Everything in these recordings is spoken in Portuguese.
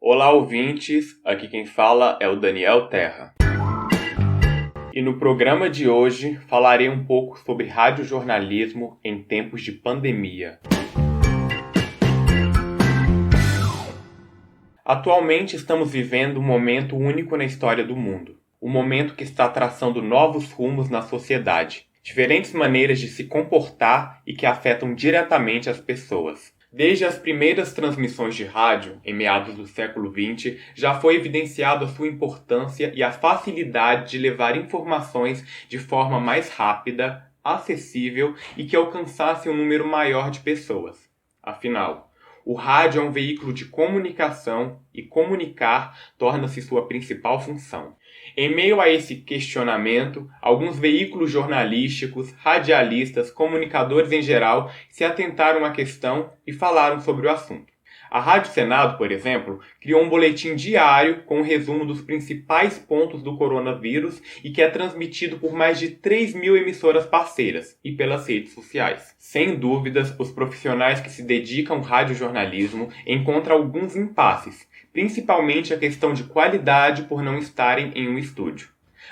Olá, ouvintes, aqui quem fala é o Daniel Terra. E no programa de hoje falarei um pouco sobre radiojornalismo em tempos de pandemia. Atualmente estamos vivendo um momento único na história do mundo. Um momento que está traçando novos rumos na sociedade, diferentes maneiras de se comportar e que afetam diretamente as pessoas. Desde as primeiras transmissões de rádio, em meados do século XX, já foi evidenciado a sua importância e a facilidade de levar informações de forma mais rápida, acessível e que alcançasse um número maior de pessoas. Afinal, o rádio é um veículo de comunicação e comunicar torna-se sua principal função. Em meio a esse questionamento, alguns veículos jornalísticos, radialistas, comunicadores em geral se atentaram à questão e falaram sobre o assunto. A Rádio Senado, por exemplo, criou um boletim diário com um resumo dos principais pontos do coronavírus e que é transmitido por mais de 3.000 emissoras parceiras e pelas redes sociais. Sem dúvidas, os profissionais que se dedicam ao radiojornalismo encontram alguns impasses, principalmente a questão de qualidade por não estarem em um estúdio.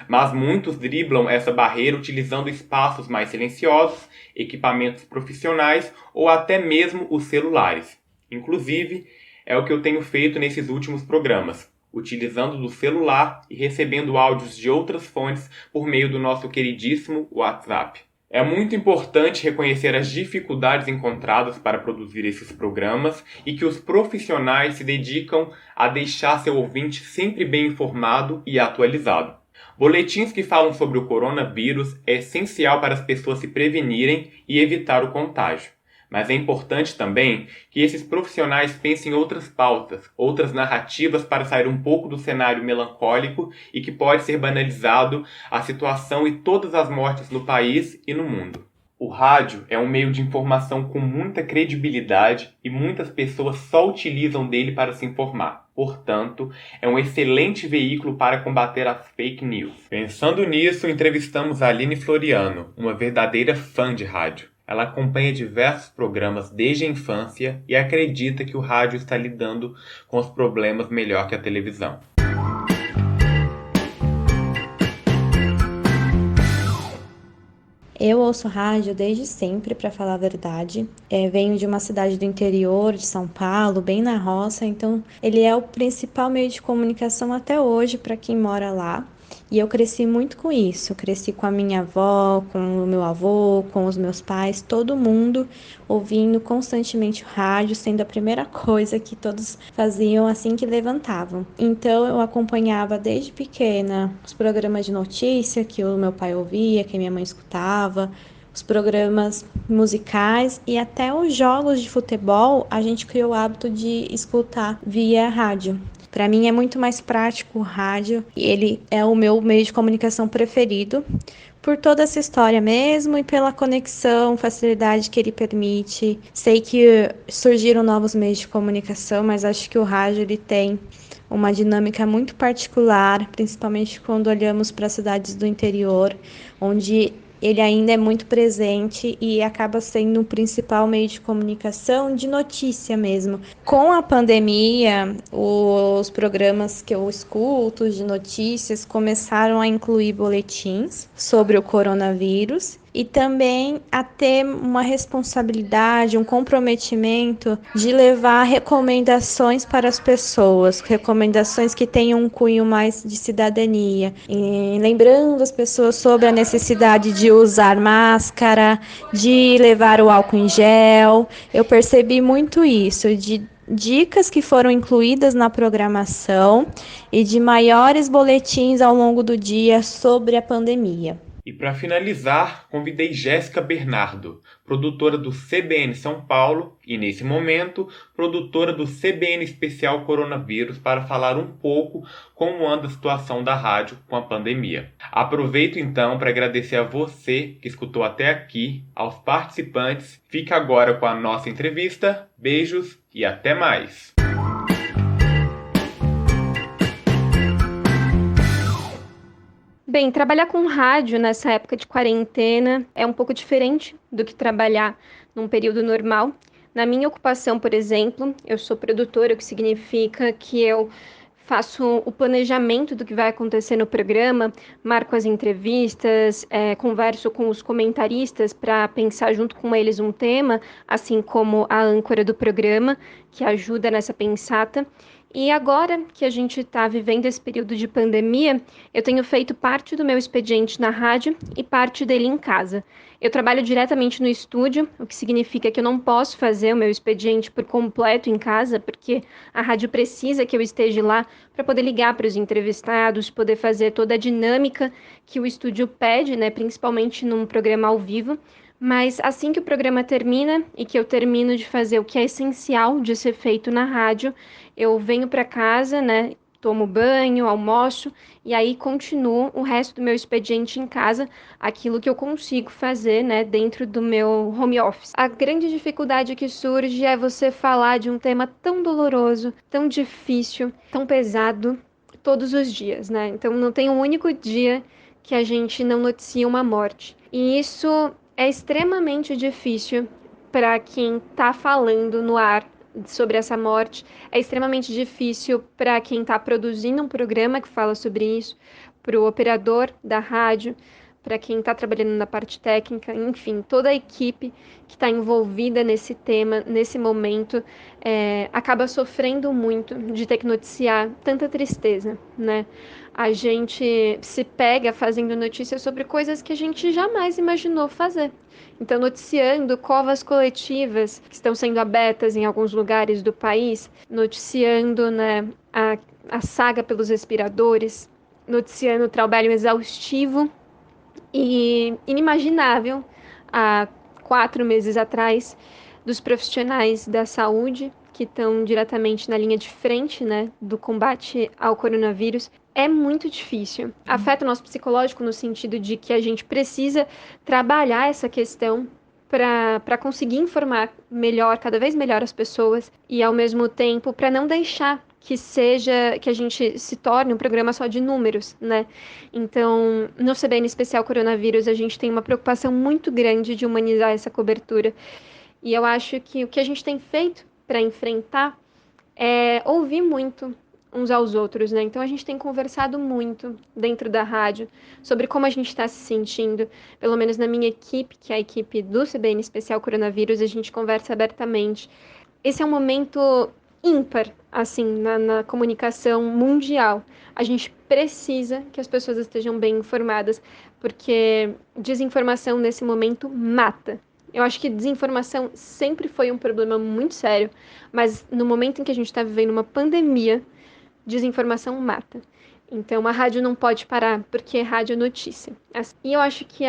Mas muitos driblam essa barreira utilizando espaços mais silenciosos, equipamentos profissionais ou até mesmo os celulares. Inclusive, é o que eu tenho feito nesses últimos programas, utilizando do celular e recebendo áudios de outras fontes por meio do nosso queridíssimo WhatsApp. É muito importante reconhecer as dificuldades encontradas para produzir esses programas e que os profissionais se dedicam a deixar seu ouvinte sempre bem informado e atualizado. Boletins que falam sobre o coronavírus é essencial para as pessoas se prevenirem e evitar o contágio. Mas é importante também que esses profissionais pensem em outras pautas, outras narrativas para sair um pouco do cenário melancólico e que pode ser banalizado a situação e todas as mortes no país e no mundo. O rádio é um meio de informação com muita credibilidade e muitas pessoas só utilizam dele para se informar. Portanto, é um excelente veículo para combater as fake news. Pensando nisso, entrevistamos a Aline Floriano, uma verdadeira fã de rádio. Ela acompanha diversos programas desde a infância e acredita que o rádio está lidando com os problemas melhor que a televisão. Eu ouço rádio desde sempre, para falar a verdade. Venho de uma cidade do interior, de São Paulo, bem na roça, então ele é o principal meio de comunicação até hoje para quem mora lá. E eu cresci muito com isso, cresci com a minha avó, com o meu avô, com os meus pais, todo mundo ouvindo constantemente o rádio, sendo a primeira coisa que todos faziam assim que levantavam. Então eu acompanhava desde pequena os programas de notícia que o meu pai ouvia, que a minha mãe escutava, os programas musicais e até os jogos de futebol a gente criou o hábito de escutar via rádio. Para mim é muito mais prático o rádio e ele é o meu meio de comunicação preferido por toda essa história mesmo e pela conexão, facilidade que ele permite. Sei que surgiram novos meios de comunicação, mas acho que o rádio ele tem uma dinâmica muito particular, principalmente quando olhamos para cidades do interior, onde ele ainda é muito presente e acaba sendo o principal meio de comunicação de notícia mesmo. Com a pandemia, os programas que eu escuto de notícias começaram a incluir boletins sobre o coronavírus e também a ter uma responsabilidade, um comprometimento de levar recomendações para as pessoas, recomendações que tenham um cunho mais de cidadania, e lembrando as pessoas sobre a necessidade de usar máscara, de levar o álcool em gel. Eu percebi muito isso, de dicas que foram incluídas na programação e de maiores boletins ao longo do dia sobre a pandemia. E para finalizar, convidei Jéssica Bernardo, produtora do CBN São Paulo e, nesse momento, produtora do CBN Especial Coronavírus, para falar um pouco como anda a situação da rádio com a pandemia. Aproveito então para agradecer a você que escutou até aqui, aos participantes. Fica agora com a nossa entrevista. Beijos e até mais! Bem, trabalhar com rádio nessa época de quarentena é um pouco diferente do que trabalhar num período normal, Na minha ocupação, por exemplo, eu sou produtora, o que significa que eu faço o planejamento do que vai acontecer no programa, marco as entrevistas, converso com os comentaristas para pensar junto com eles um tema, assim como a âncora do programa, que ajuda nessa pensata. E agora que a gente está vivendo esse período de pandemia, eu tenho feito parte do meu expediente na rádio e parte dele em casa. Eu trabalho diretamente no estúdio, o que significa que eu não posso fazer o meu expediente por completo em casa, porque a rádio precisa que eu esteja lá para poder ligar para os entrevistados, poder fazer toda a dinâmica que o estúdio pede, né, principalmente num programa ao vivo. Mas assim que o programa termina e que eu termino de fazer o que é essencial de ser feito na rádio, eu venho para casa, né, tomo banho, almoço e aí continuo o resto do meu expediente em casa, aquilo que eu consigo fazer, né, dentro do meu home office. A grande dificuldade que surge é você falar de um tema tão doloroso, tão difícil, tão pesado todos os dias, né? Então não tem um único dia que a gente não noticia uma morte. E isso é extremamente difícil para quem está falando no ar sobre essa morte. É extremamente difícil para quem está produzindo um programa que fala sobre isso, para o operador da rádio, para quem está trabalhando na parte técnica, enfim, toda a equipe que está envolvida nesse tema, nesse momento, acaba sofrendo muito de ter que noticiar tanta tristeza, né? A gente se pega fazendo notícias sobre coisas que a gente jamais imaginou fazer. Então, noticiando covas coletivas que estão sendo abertas em alguns lugares do país, noticiando, né, a saga pelos respiradores, noticiando o trabalho exaustivo e inimaginável há 4 meses atrás dos profissionais da saúde que estão diretamente na linha de frente, né, do combate ao coronavírus. É muito difícil. Afeta o nosso psicológico no sentido de que a gente precisa trabalhar essa questão para conseguir informar melhor, cada vez melhor as pessoas e ao mesmo tempo para não deixar que a gente se torne um programa só de números, né? Então, no CBN Especial Coronavírus, a gente tem uma preocupação muito grande de humanizar essa cobertura. E eu acho que o que a gente tem feito para enfrentar é ouvir muito uns aos outros, né? Então a gente tem conversado muito dentro da rádio sobre como a gente está se sentindo. Pelo menos na minha equipe, que é a equipe do CBN Especial Coronavírus, a gente conversa abertamente. Esse é um momento ímpar, assim, na comunicação mundial. A gente precisa que as pessoas estejam bem informadas, porque desinformação nesse momento mata. Eu acho que desinformação sempre foi um problema muito sério, mas no momento em que a gente está vivendo uma pandemia, desinformação mata. Então a rádio não pode parar, porque rádio é notícia. E eu acho que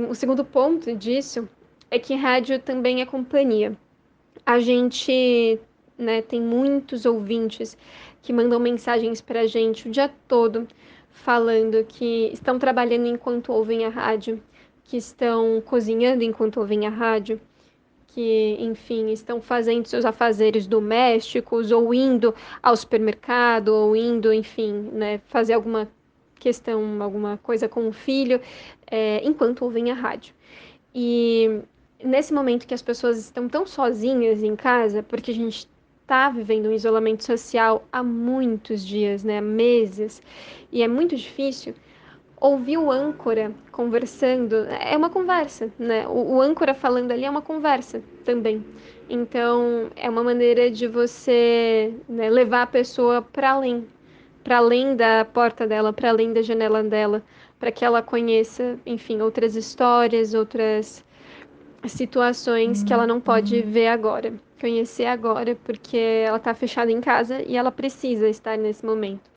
o segundo ponto disso é que rádio também é companhia. A gente, né, tem muitos ouvintes que mandam mensagens para a gente o dia todo, falando que estão trabalhando enquanto ouvem a rádio, que estão cozinhando enquanto ouvem a rádio, que, enfim, estão fazendo seus afazeres domésticos, ou indo ao supermercado, ou indo, enfim, né, fazer alguma questão, alguma coisa com o filho, enquanto ouvem a rádio. E nesse momento que as pessoas estão tão sozinhas em casa, porque a gente está vivendo um isolamento social há muitos dias, né, há meses, e é muito difícil, ouvir o âncora conversando é uma conversa, né? O âncora falando ali é uma conversa também. Então, é uma maneira de você, né, levar a pessoa para além da porta dela, para além da janela dela, para que ela conheça, enfim, outras histórias, outras situações que ela não pode ver agora, conhecer agora, porque ela está fechada em casa e ela precisa estar nesse momento.